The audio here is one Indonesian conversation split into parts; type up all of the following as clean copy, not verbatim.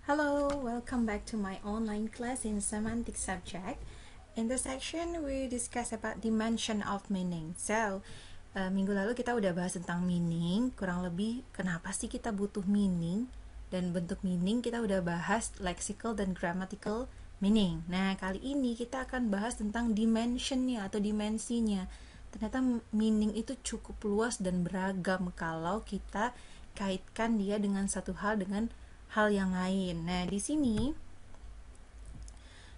Hello, welcome back to my online class in semantic subject. In this section, we discuss about dimension of meaning. So, minggu lalu kita udah bahas tentang meaning, kurang lebih kenapa sih kita butuh meaning, dan bentuk meaning kita udah bahas lexical dan grammatical meaning. Nah, kali ini kita akan bahas tentang dimensionnya atau dimensinya. Ternyata meaning itu cukup luas dan beragam kalau kita kaitkan dia dengan satu hal dengan hal yang lain. Nah, di sini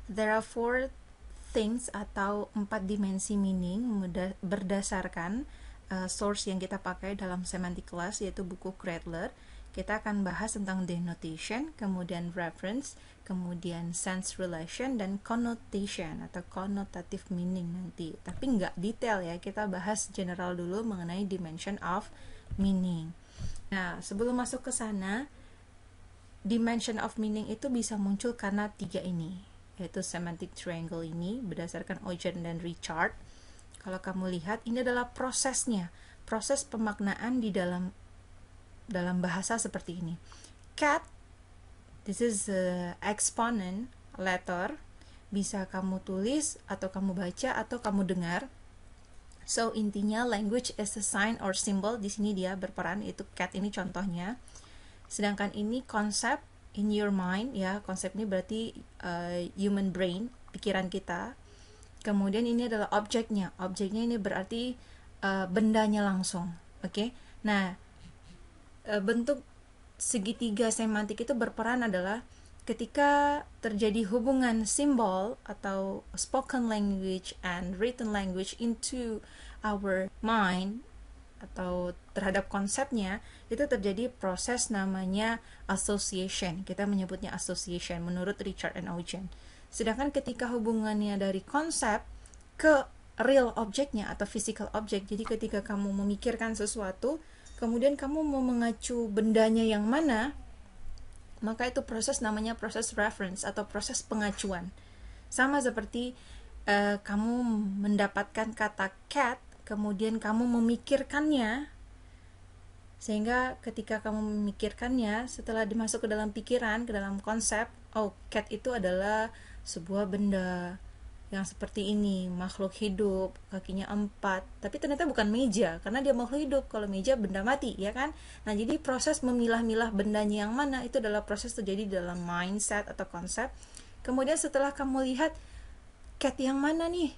there are 4 things atau 4 dimensi meaning berdasarkan source yang kita pakai dalam semantic class, yaitu buku Cradler. Kita akan bahas tentang denotation, kemudian reference, kemudian sense relation, dan connotation atau connotative meaning nanti. Tapi nggak detail ya, kita bahas general dulu mengenai dimension of meaning. Nah, sebelum masuk ke sana, dimension of meaning itu bisa muncul karena 3 ini, yaitu semantic triangle ini berdasarkan Ogden dan Richard. Kalau kamu lihat, ini adalah prosesnya, proses pemaknaan di dalam bahasa seperti ini. Cat, this is exponent letter, bisa kamu tulis atau kamu baca atau kamu dengar. So intinya language is a sign or symbol, di sini dia berperan, itu cat ini contohnya. Sedangkan ini konsep in your mind, ya, konsep ini berarti human brain, pikiran kita. Kemudian ini adalah objeknya ini berarti bendanya langsung. Oke? Nah, bentuk segitiga semantik itu berperan adalah ketika terjadi hubungan simbol atau spoken language and written language into our mind atau terhadap konsepnya, itu terjadi proses namanya association. Kita menyebutnya association menurut Richard and Ogden. Sedangkan ketika hubungannya dari konsep ke real objeknya atau physical object, jadi ketika kamu memikirkan sesuatu, kemudian kamu mau mengacu bendanya yang mana, maka itu proses namanya proses reference atau proses pengacuan. Sama seperti kamu mendapatkan kata cat, kemudian kamu memikirkannya, sehingga ketika kamu memikirkannya, setelah dimasuk ke dalam pikiran, ke dalam konsep, oh, cat itu adalah sebuah benda yang seperti ini, makhluk hidup, kakinya 4, tapi ternyata bukan meja, karena dia makhluk hidup. Kalau meja benda mati, ya kan? Nah, jadi proses memilah-milah bendanya yang mana, itu adalah proses terjadi dalam mindset atau konsep. Kemudian setelah kamu lihat, cat yang mana nih?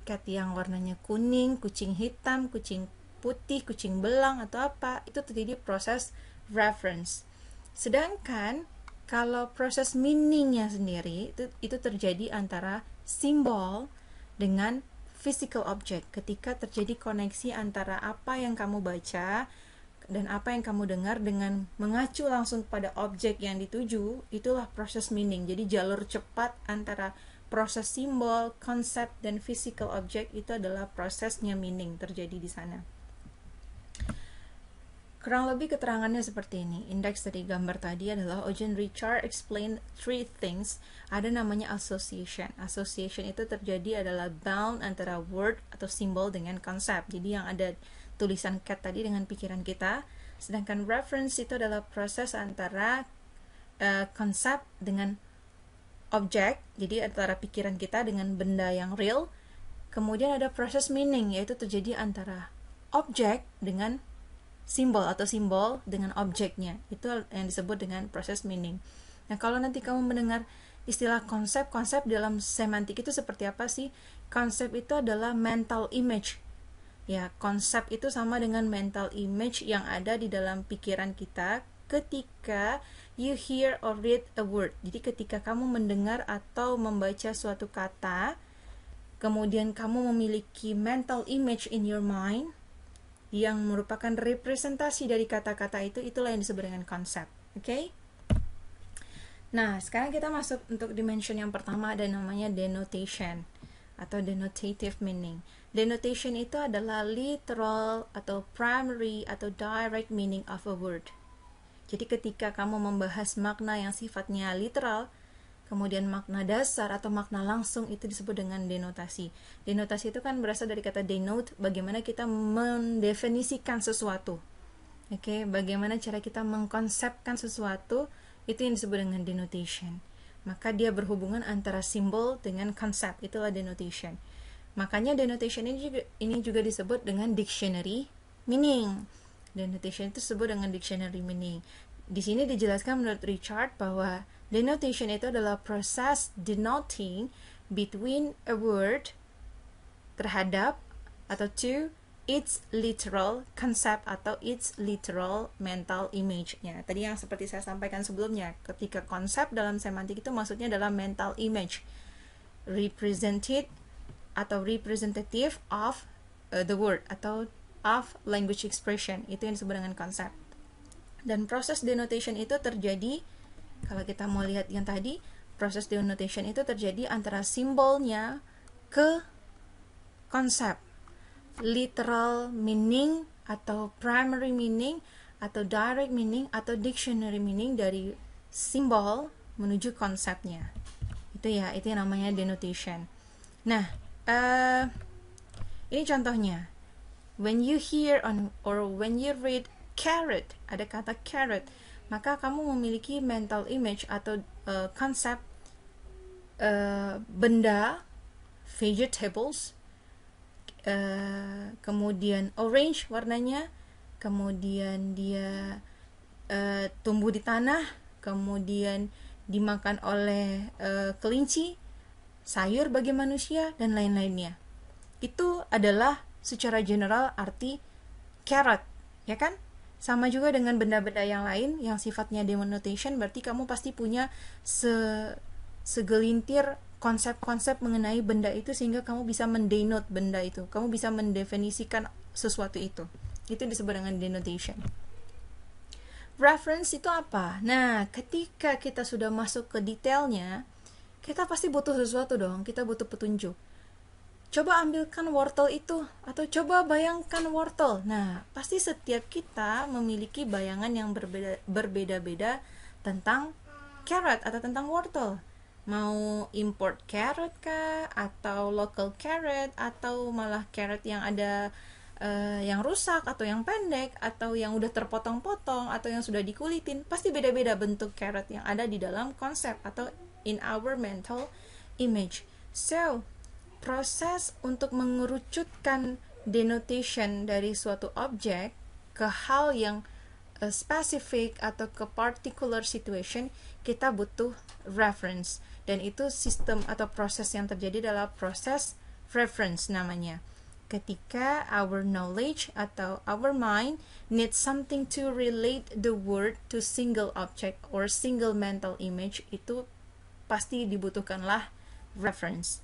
Cat yang warnanya kuning, kucing hitam, kucing putih, kucing belang atau apa, itu terjadi proses reference. Sedangkan kalau proses meaningnya sendiri itu terjadi antara simbol dengan physical object. Ketika terjadi koneksi antara apa yang kamu baca dan apa yang kamu dengar dengan mengacu langsung pada objek yang dituju, itulah proses meaning. Jadi jalur cepat antara proses simbol, konsep, dan physical object itu adalah prosesnya meaning terjadi di sana. Kurang lebih keterangannya seperti ini. Indeks dari gambar tadi adalah Ogden Richard explain 3 things. Ada namanya association. Association itu terjadi adalah bound antara word atau simbol dengan konsep. Jadi yang ada tulisan cat tadi dengan pikiran kita. Sedangkan reference itu adalah proses antara konsep dengan objek, jadi antara pikiran kita dengan benda yang real. Kemudian ada proses meaning, yaitu terjadi antara objek dengan simbol atau simbol dengan objeknya. Itu yang disebut dengan proses meaning. Nah, kalau nanti kamu mendengar istilah konsep dalam semantik itu seperti apa sih? Konsep itu adalah mental image. Ya, konsep itu sama dengan mental image yang ada di dalam pikiran kita ketika you hear or read a word. Jadi ketika kamu mendengar atau membaca suatu kata, kemudian kamu memiliki mental image in your mind yang merupakan representasi dari kata-kata itu, itulah yang disebut dengan konsep. Oke? Nah, sekarang kita masuk untuk dimension yang pertama, ada namanya denotation atau denotative meaning. Denotation itu adalah literal atau primary atau direct meaning of a word. Jadi ketika kamu membahas makna yang sifatnya literal, kemudian makna dasar atau makna langsung, itu disebut dengan denotasi. Denotasi itu kan berasal dari kata denote, bagaimana kita mendefinisikan sesuatu. Oke, bagaimana cara kita mengkonsepkan sesuatu Itu yang disebut dengan denotation. Maka dia berhubungan antara simbol dengan konsep, itulah denotation. Makanya denotation ini juga disebut dengan dictionary meaning. Denotation itu disebut dengan dictionary meaning. Di sini dijelaskan menurut Richard bahwa denotation itu adalah proses denoting between a word terhadap atau to its literal concept atau its literal mental image-nya. Tadi yang seperti saya sampaikan sebelumnya, ketika konsep dalam semantik itu maksudnya adalah mental image, represented atau representative of the word atau of language expression. Itu yang disebut dengan konsep. Dan proses denotation itu terjadi, kalau kita mau lihat yang tadi, proses denotation itu terjadi antara simbolnya ke konsep, literal meaning atau primary meaning atau direct meaning atau dictionary meaning dari simbol menuju konsepnya. Itu yang namanya denotation. Nah, ini contohnya. When you hear or when you read carrot, ada kata carrot, maka kamu memiliki mental image atau konsep benda, vegetables, kemudian orange warnanya, kemudian dia tumbuh di tanah, kemudian dimakan oleh kelinci, sayur bagi manusia, dan lain-lainnya. Itu adalah secara general arti carrot, ya kan? Sama juga dengan benda-benda yang lain yang sifatnya denotation, berarti kamu pasti punya segelintir konsep-konsep mengenai benda itu sehingga kamu bisa mendenote benda itu, kamu bisa mendefinisikan sesuatu itu. Itu disebut dengan denotation. Reference itu apa? Nah, ketika kita sudah masuk ke detailnya, kita pasti butuh sesuatu dong, kita butuh petunjuk. Coba ambilkan wortel itu, atau coba bayangkan wortel. Nah, pasti setiap kita memiliki bayangan yang berbeda-beda tentang carrot atau tentang wortel. Mau import carrot kah, atau local carrot, atau malah carrot yang ada yang rusak, atau yang pendek, atau yang udah terpotong-potong, atau yang sudah dikulitin. Pasti beda-beda bentuk carrot yang ada di dalam konsep atau in our mental image. So, proses untuk mengerucutkan denotation dari suatu objek ke hal yang spesifik atau ke particular situation, kita butuh reference. Dan itu sistem atau proses yang terjadi adalah proses reference namanya. Ketika our knowledge atau our mind needs something to relate the word to single object or single mental image, itu pasti dibutuhkanlah reference.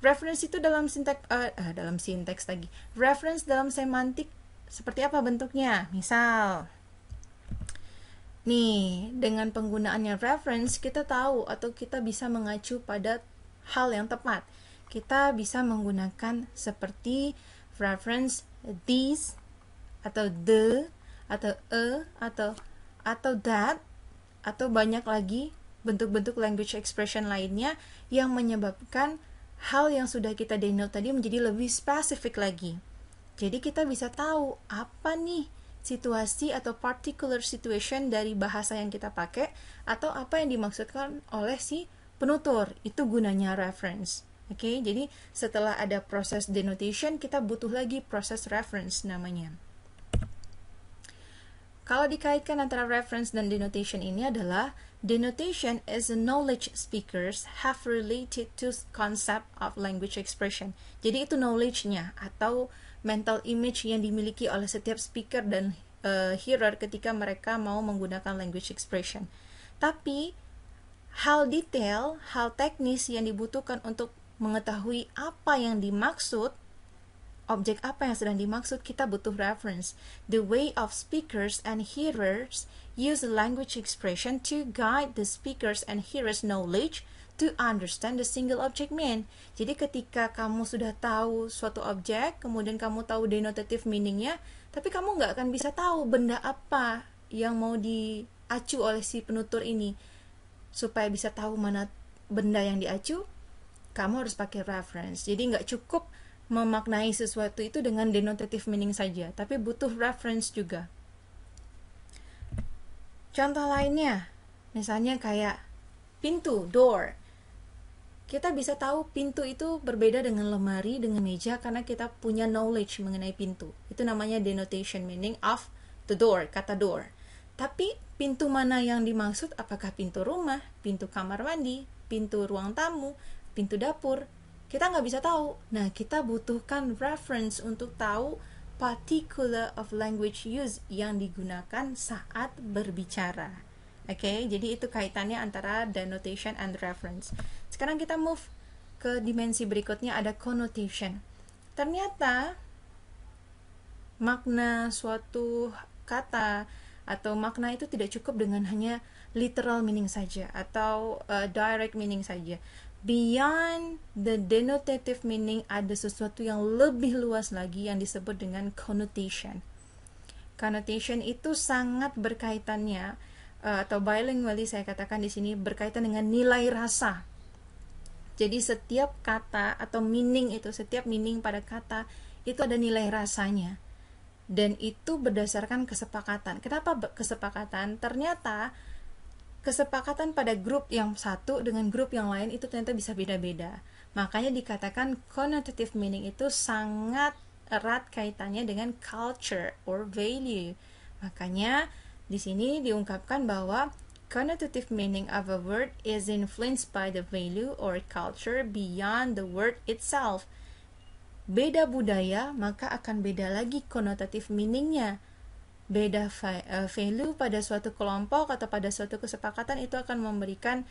Reference itu dalam sinteks lagi. Reference dalam semantik seperti apa bentuknya? Misal, nih, dengan penggunaannya reference, kita tahu atau kita bisa mengacu pada hal yang tepat. Kita bisa menggunakan seperti reference this, atau the, atau atau that, atau banyak lagi bentuk-bentuk language expression lainnya yang menyebabkan hal yang sudah kita denote tadi menjadi lebih spesifik lagi. Jadi kita bisa tahu apa nih situasi atau particular situation dari bahasa yang kita pakai atau apa yang dimaksudkan oleh si penutur. Itu gunanya reference. Oke, jadi setelah ada proses denotation, kita butuh lagi proses reference namanya. Kalau dikaitkan antara reference dan denotation ini adalah denotation is a knowledge speakers have related to concept of language expression. Jadi itu knowledge-nya atau mental image yang dimiliki oleh setiap speaker dan hearer ketika mereka mau menggunakan language expression. Tapi hal detail, hal teknis yang dibutuhkan untuk mengetahui apa yang dimaksud, objek apa yang sedang dimaksud, kita butuh reference. The way of speakers and hearers use language expression to guide the speakers and hearers knowledge to understand the single object mean. Jadi ketika kamu sudah tahu suatu objek, kemudian kamu tahu denotative meaningnya, tapi kamu nggak akan bisa tahu benda apa yang mau diacu oleh si penutur ini. Supaya bisa tahu mana benda yang diacu, kamu harus pakai reference. Jadi nggak cukup memaknai sesuatu itu dengan denotative meaning saja, tapi butuh reference juga. Contoh lainnya, Misalnya kayak pintu, door. Kita bisa tahu pintu itu berbeda dengan lemari, dengan meja karena kita punya knowledge mengenai pintu. Itu namanya denotation, meaning of the door, kata door. Tapi pintu mana yang dimaksud? Apakah pintu rumah, pintu kamar mandi, pintu ruang tamu, pintu dapur? Kita nggak bisa tahu. Nah, kita butuhkan reference untuk tahu particular of language use yang digunakan saat berbicara. Oke, jadi itu kaitannya antara denotation and reference. Sekarang kita move ke dimensi berikutnya, ada connotation. Ternyata makna suatu kata atau makna itu tidak cukup dengan hanya literal meaning saja atau direct meaning saja. Beyond the denotative meaning ada sesuatu yang lebih luas lagi yang disebut dengan connotation. Connotation itu sangat berkaitannya atau bilingually saya katakan di sini berkaitan dengan nilai rasa. Jadi setiap kata atau meaning itu, setiap meaning pada kata itu ada nilai rasanya. Dan itu berdasarkan kesepakatan. Kenapa kesepakatan? Ternyata kesepakatan pada grup yang satu dengan grup yang lain itu ternyata bisa beda-beda. Makanya dikatakan connotative meaning itu sangat erat kaitannya dengan culture or value. Makanya di sini diungkapkan bahwa connotative meaning of a word is influenced by the value or culture beyond the word itself. Beda budaya, maka akan beda lagi connotative meaningnya. Beda value pada suatu kelompok atau pada suatu kesepakatan itu akan memberikan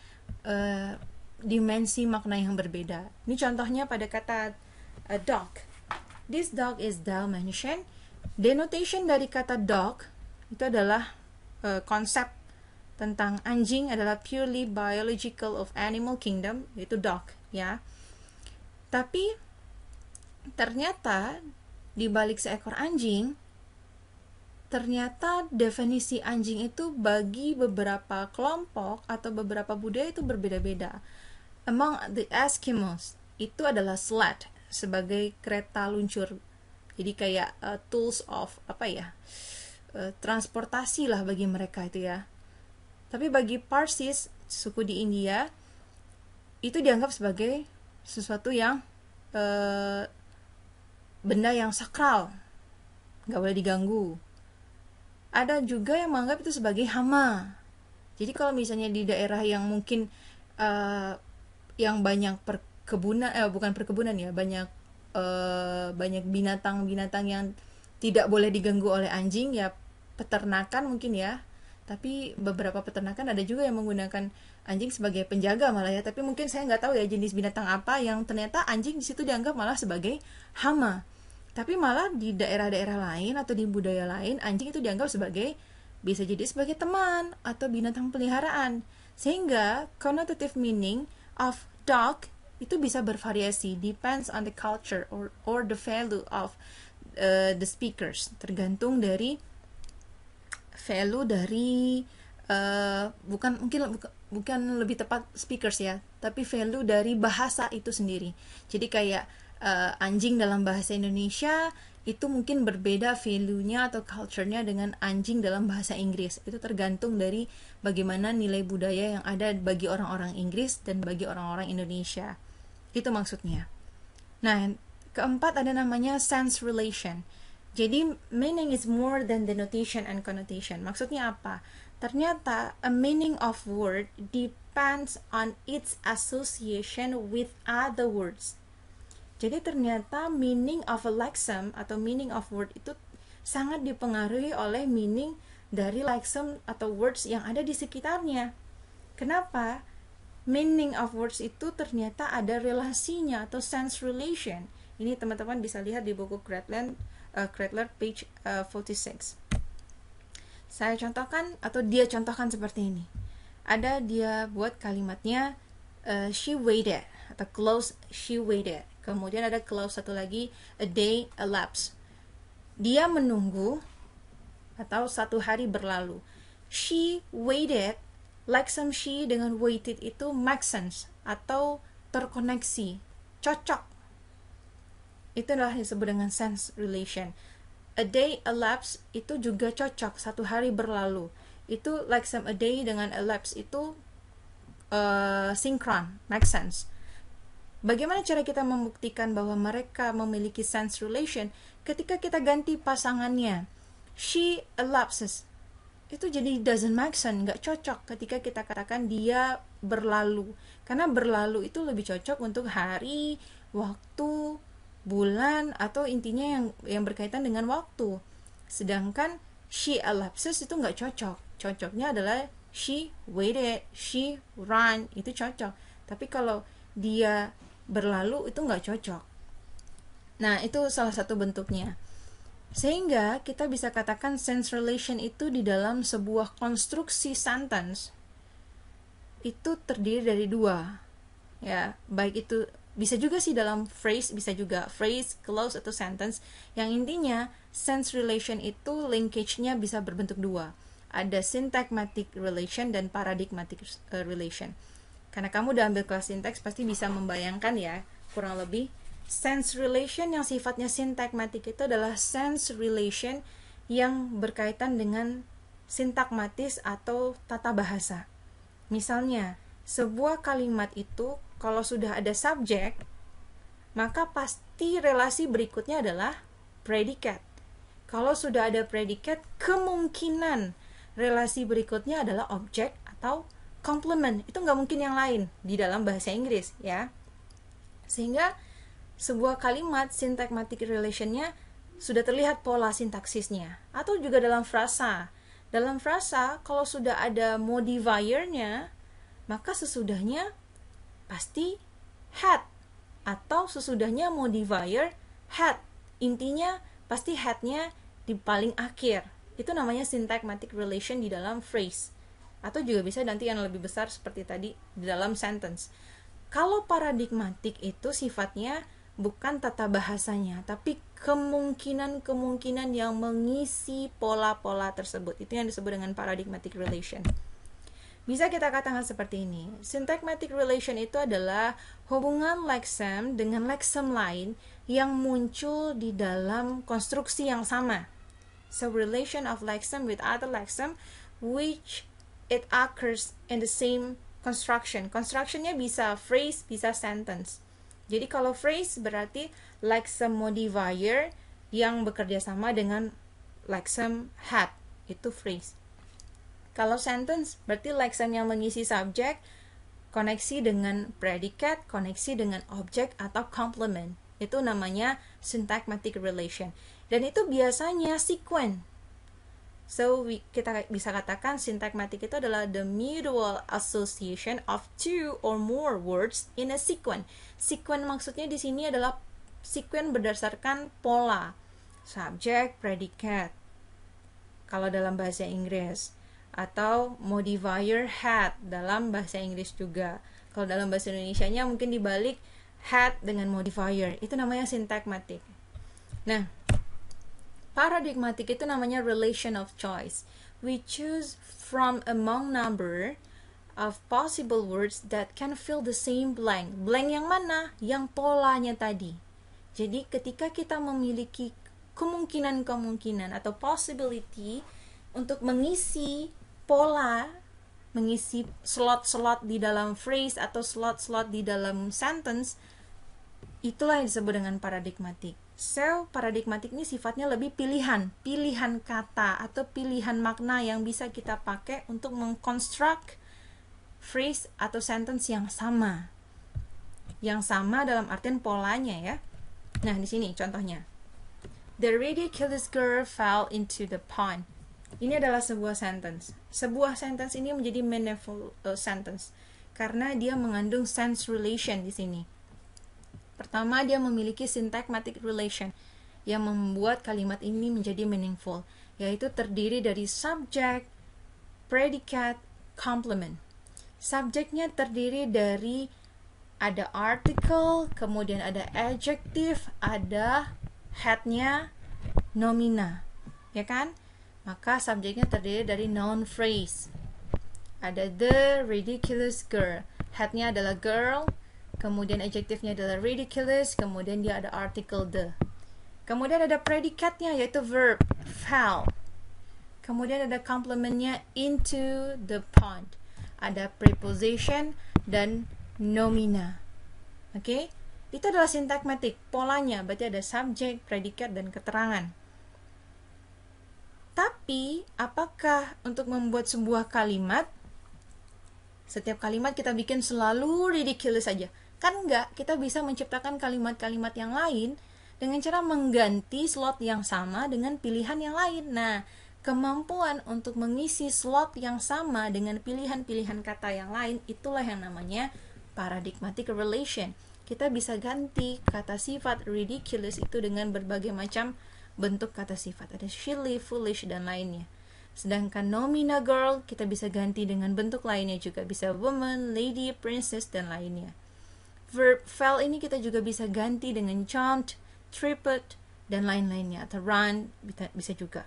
dimensi makna yang berbeda. Ini contohnya pada kata dog. This dog is Dalmatian. Denotation dari kata dog itu adalah konsep tentang anjing adalah purely biological of animal kingdom, yaitu dog, ya. Tapi ternyata di balik seekor anjing, ternyata definisi anjing itu bagi beberapa kelompok atau beberapa budaya itu berbeda-beda. Among the Eskimos itu adalah sled sebagai kereta luncur. Jadi kayak tools of transportasi lah bagi mereka itu ya. Tapi bagi Parsis, suku di India, itu dianggap sebagai sesuatu yang benda yang sakral, nggak boleh diganggu. Ada juga yang menganggap itu sebagai hama. Jadi kalau misalnya di daerah yang mungkin yang banyak perkebunan, bukan perkebunan ya, banyak binatang-binatang yang tidak boleh diganggu oleh anjing, ya peternakan mungkin ya. Tapi beberapa peternakan ada juga yang menggunakan anjing sebagai penjaga malah ya. Tapi mungkin saya nggak tahu ya jenis binatang apa yang ternyata anjing di situ dianggap malah sebagai hama. Tapi malah di daerah-daerah lain atau di budaya lain anjing itu dianggap sebagai, bisa jadi sebagai teman atau binatang peliharaan. Sehingga connotative meaning of dog itu bisa bervariasi, depends on the culture or the value of the speakers, tergantung dari value dari bukan lebih tepat speakers ya, tapi value dari bahasa itu sendiri. Jadi kayak anjing dalam bahasa Indonesia itu mungkin berbeda value-nya atau culture-nya dengan anjing dalam bahasa Inggris. Itu tergantung dari bagaimana nilai budaya yang ada bagi orang-orang Inggris dan bagi orang-orang Indonesia. Itu maksudnya. Nah, keempat ada namanya sense relation. Jadi meaning is more than denotation and connotation. Maksudnya apa? Ternyata a meaning of word depends on its association with other words. Jadi ternyata meaning of a lexeme atau meaning of word itu sangat dipengaruhi oleh meaning dari lexeme atau words yang ada di sekitarnya. Kenapa? Meaning of words itu ternyata ada relasinya atau sense relation. Ini teman-teman bisa lihat di buku Cradler page 46. Saya contohkan atau dia contohkan seperti ini. Ada dia buat kalimatnya she waited atau clause she waited. Kemudian ada clause satu lagi, a day elapsed. Dia menunggu atau satu hari berlalu. She waited, lexeme she dengan waited itu make sense atau terkoneksi, cocok. Itulah yang disebut dengan sense relation. A day elapsed itu juga cocok, satu hari berlalu. itu like some a day dengan a lapse itu sinkron, make sense. Bagaimana cara kita membuktikan bahwa mereka memiliki sense relation? Ketika kita ganti pasangannya, she elapses, itu jadi doesn't make sense, nggak cocok ketika kita katakan dia berlalu, karena berlalu itu lebih cocok untuk hari, waktu, bulan, atau intinya yang berkaitan dengan waktu. Sedangkan she elapses itu nggak cocok. Cocoknya adalah she waited, she ran, itu cocok. Tapi kalau dia berlalu itu nggak cocok. Nah, itu salah satu bentuknya. Sehingga kita bisa katakan sense relation itu di dalam sebuah konstruksi sentence itu terdiri dari dua. Ya, baik itu bisa juga sih dalam phrase, bisa juga phrase, clause, atau sentence. Yang intinya sense relation itu linkage-nya bisa berbentuk dua. Ada syntagmatic relation dan paradigmatic relation. Karena kamu udah ambil kelas sintaks, pasti bisa membayangkan ya, kurang lebih. Sense relation yang sifatnya syntagmatic itu adalah sense relation yang berkaitan dengan sintagmatis atau tata bahasa. Misalnya, sebuah kalimat itu kalau sudah ada subjek, maka pasti relasi berikutnya adalah predikat. Kalau sudah ada predikat, kemungkinan relasi berikutnya adalah objek atau complement. Itu nggak mungkin yang lain di dalam bahasa Inggris ya. Sehingga sebuah kalimat syntagmatic relationnya sudah terlihat pola sintaksisnya. Atau juga dalam frasa. Dalam frasa kalau sudah ada modifier-nya, maka sesudahnya pasti had, atau sesudahnya modifier had. Intinya pasti had-nya di paling akhir. Itu namanya syntagmatic relation di dalam phrase. Atau juga bisa nanti yang lebih besar seperti tadi di dalam sentence. Kalau paradigmatik itu sifatnya bukan tata bahasanya, tapi kemungkinan-kemungkinan yang mengisi pola-pola tersebut. Itu yang disebut dengan paradigmatic relation. Bisa kita katakan seperti ini. Syntagmatic relation itu adalah hubungan lexem dengan lexem lain yang muncul di dalam konstruksi yang sama. So relation of lexem with other lexem which it occurs in the same construction. Constructionnya bisa phrase, bisa sentence. Jadi kalau phrase berarti lexem modifier yang bekerja sama dengan lexem had, itu phrase. Kalau sentence berarti lexem yang mengisi subjek, koneksi dengan predikat, koneksi dengan objek atau complement. Itu namanya syntagmatic relation. Dan itu biasanya sequence. So, kita bisa katakan syntagmatic itu adalah the mutual association of two or more words in a sequence. Sequence maksudnya di sini adalah sequence berdasarkan pola. Subjek, predikat. Kalau dalam bahasa Inggris. Atau modifier had dalam bahasa Inggris juga. Kalau dalam bahasa Indonesianya mungkin dibalik had dengan modifier. Itu namanya syntagmatic. Nah, paradigmatic itu namanya relation of choice. We choose from among number of possible words that can fill the same blank. Blank yang mana? Yang polanya tadi. Jadi ketika kita memiliki kemungkinan-kemungkinan atau possibility untuk mengisi pola, mengisi slot-slot di dalam phrase atau slot-slot di dalam sentence, itulah yang disebut dengan paradigmatic. So, paradigmatik ini sifatnya lebih pilihan kata atau pilihan makna yang bisa kita pakai untuk mengkonstruk phrase atau sentence yang sama. Yang sama dalam artian polanya ya. Nah, di sini contohnya. The ridiculous girl fell into the pond. Ini adalah sebuah sentence. Sebuah sentence ini menjadi meaningful sentence karena dia mengandung sense relation di sini. Pertama, dia memiliki syntagmatic relation yang membuat kalimat ini menjadi meaningful, yaitu terdiri dari subject, predikat, complement. Subjeknya terdiri dari ada article, kemudian ada adjective, ada headnya, nomina, ya kan? Maka subjeknya terdiri dari noun phrase. Ada the ridiculous girl, headnya adalah girl, kemudian adjektifnya adalah ridiculous, kemudian dia ada article the. Kemudian ada predikatnya yaitu verb fell. Kemudian ada complementnya into the pond. Ada preposition dan nomina. Oke? Itu adalah sintakmatik, polanya. Berarti ada subjek, predikat, dan keterangan. Tapi, apakah untuk membuat sebuah kalimat, setiap kalimat kita bikin selalu ridiculous saja? Kan enggak, kita bisa menciptakan kalimat-kalimat yang lain dengan cara mengganti slot yang sama dengan pilihan yang lain. Nah, kemampuan untuk mengisi slot yang sama dengan pilihan-pilihan kata yang lain, itulah yang namanya paradigmatic relation. Kita bisa ganti kata sifat ridiculous itu dengan berbagai macam bentuk kata sifat. Ada silly, foolish, dan lainnya. Sedangkan nomina girl, kita bisa ganti dengan bentuk lainnya juga. Bisa woman, lady, princess, dan lainnya. Verb fell ini kita juga bisa ganti dengan jumped, tripped, dan lain-lainnya. Atau run, bisa juga.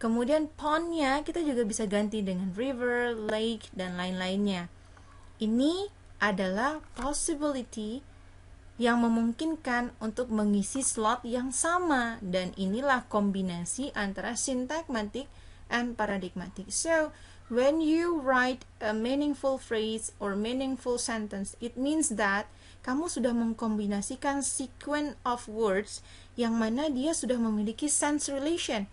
Kemudian pondnya kita juga bisa ganti dengan river, lake, dan lain-lainnya. Ini adalah possibility yang memungkinkan untuk mengisi slot yang sama, dan inilah kombinasi antara syntagmatic and paradigmatic. So, when you write a meaningful phrase or meaningful sentence, it means that kamu sudah mengkombinasikan sequence of words yang mana dia sudah memiliki sense relation.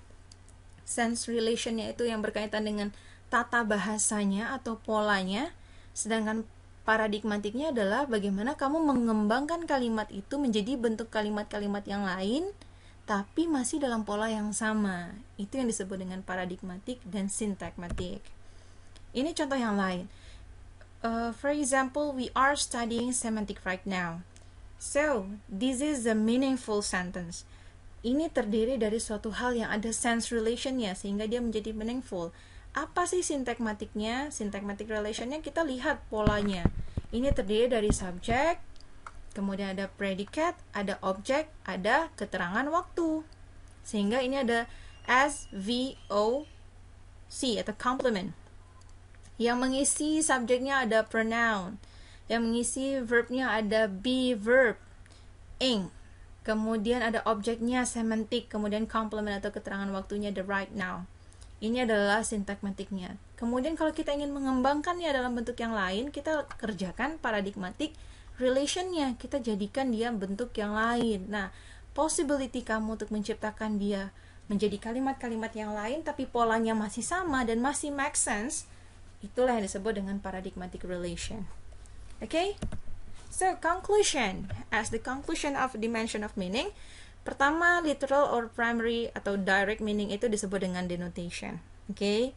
Sense relationnya itu yang berkaitan dengan tata bahasanya atau polanya, sedangkan paradigmatiknya adalah bagaimana kamu mengembangkan kalimat itu menjadi bentuk kalimat-kalimat yang lain tapi masih dalam pola yang sama. Itu yang disebut dengan paradigmatik dan syntagmatic. Ini contoh yang lain. For example, we are studying semantic right now. So, this is a meaningful sentence. Ini terdiri dari suatu hal yang ada sense relationnya sehingga dia menjadi meaningful. Apa sih sintakmatiknya? Syntagmatic relationnya kita lihat polanya. Ini terdiri dari subjek, kemudian ada predikat, ada objek, ada keterangan waktu. Sehingga ini ada SVOC atau complement. Yang mengisi subjeknya ada pronoun. Yang mengisi verbnya ada be verb, ing. Kemudian ada objeknya semantik, kemudian complement atau keterangan waktunya the right now. Ini adalah sintakmatiknya. Kemudian kalau kita ingin mengembangkannya dalam bentuk yang lain, kita kerjakan paradigmatic relationnya. Kita jadikan dia bentuk yang lain. Nah, possibility kamu untuk menciptakan dia menjadi kalimat-kalimat yang lain tapi polanya masih sama dan masih make sense, itulah yang disebut dengan paradigmatic relation. Okay? So, conclusion. As the conclusion of dimension of meaning, pertama, literal or primary atau direct meaning itu disebut dengan denotation. Okay?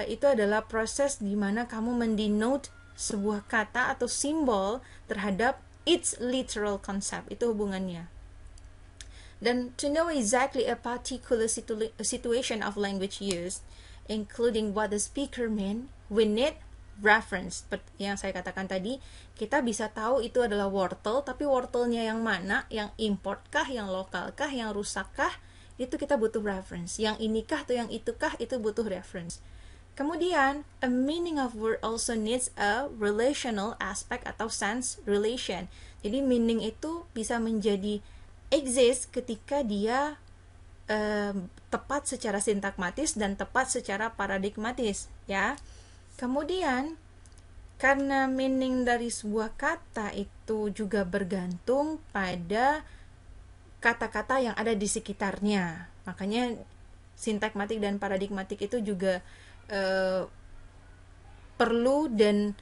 Itu adalah proses di mana kamu mendenote sebuah kata atau simbol terhadap its literal concept. Itu hubungannya. Dan to know exactly a particular situation of language used, including what the speaker mean, we need reference. Yang saya katakan tadi, kita bisa tahu itu adalah wortel, tapi wortelnya yang mana, yang import kah, yang lokal kah, yang rusak kah, itu kita butuh reference. Yang inikah atau yang itukah, itu butuh reference. Kemudian, a meaning of word also needs a relational aspect atau sense relation. Jadi meaning itu bisa menjadi exist ketika dia tepat secara sintakmatis dan tepat secara paradigmatis, ya. Kemudian, karena meaning dari sebuah kata itu juga bergantung pada kata-kata yang ada di sekitarnya. Makanya sintakmatik dan paradigmatik itu juga perlu dan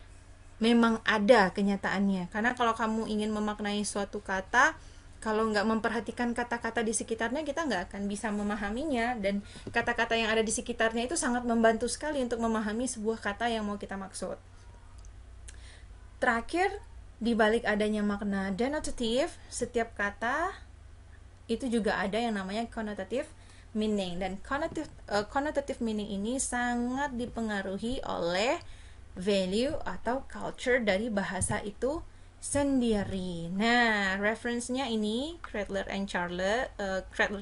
memang ada kenyataannya. Karena kalau kamu ingin memaknai suatu kata, kalau nggak memperhatikan kata-kata di sekitarnya, kita nggak akan bisa memahaminya. Dan kata-kata yang ada di sekitarnya itu sangat membantu sekali untuk memahami sebuah kata yang mau kita maksud. Terakhir, di balik adanya makna denotatif, setiap kata itu juga ada yang namanya connotative meaning. Dan connotative meaning ini sangat dipengaruhi oleh value atau culture dari bahasa itu sendiri. Nah, reference-nya ini Cradler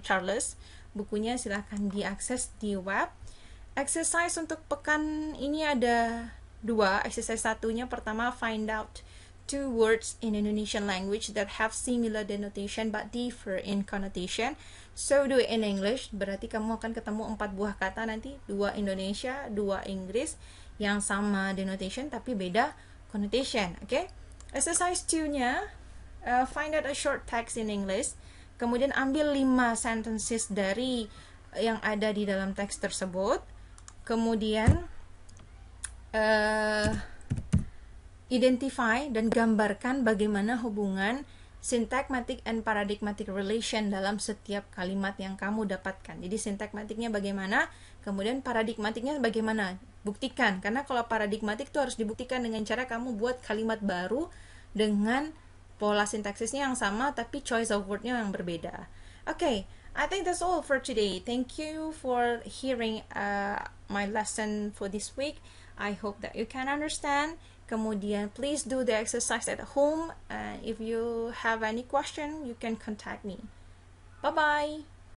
Charles. Bukunya silahkan diakses di web. Exercise untuk pekan ini ada 2. Exercise 1-nya pertama, find out two words in Indonesian language that have similar denotation but differ in connotation. So do it in English. Berarti kamu akan ketemu 4 buah kata nanti, 2 Indonesia, 2 Inggris, yang sama denotation tapi beda connotation. Okay? Exercise 2-nya, find out a short text in English. Kemudian ambil 5 sentences dari yang ada di dalam teks tersebut. Kemudian identify dan gambarkan bagaimana hubungan syntagmatic and paradigmatic relation dalam setiap kalimat yang kamu dapatkan. Jadi syntagmatiknya bagaimana, kemudian paradigmatiknya bagaimana. Buktikan, karena kalau paradigmatik itu harus dibuktikan dengan cara kamu buat kalimat baru dengan pola sintaksisnya yang sama tapi choice of word-nya yang berbeda. Okay, I think that's all for today. Thank you for hearing my lesson for this week. I hope that you can understand. Kemudian please do the exercise at home. If you have any question, you can contact me. Bye-bye.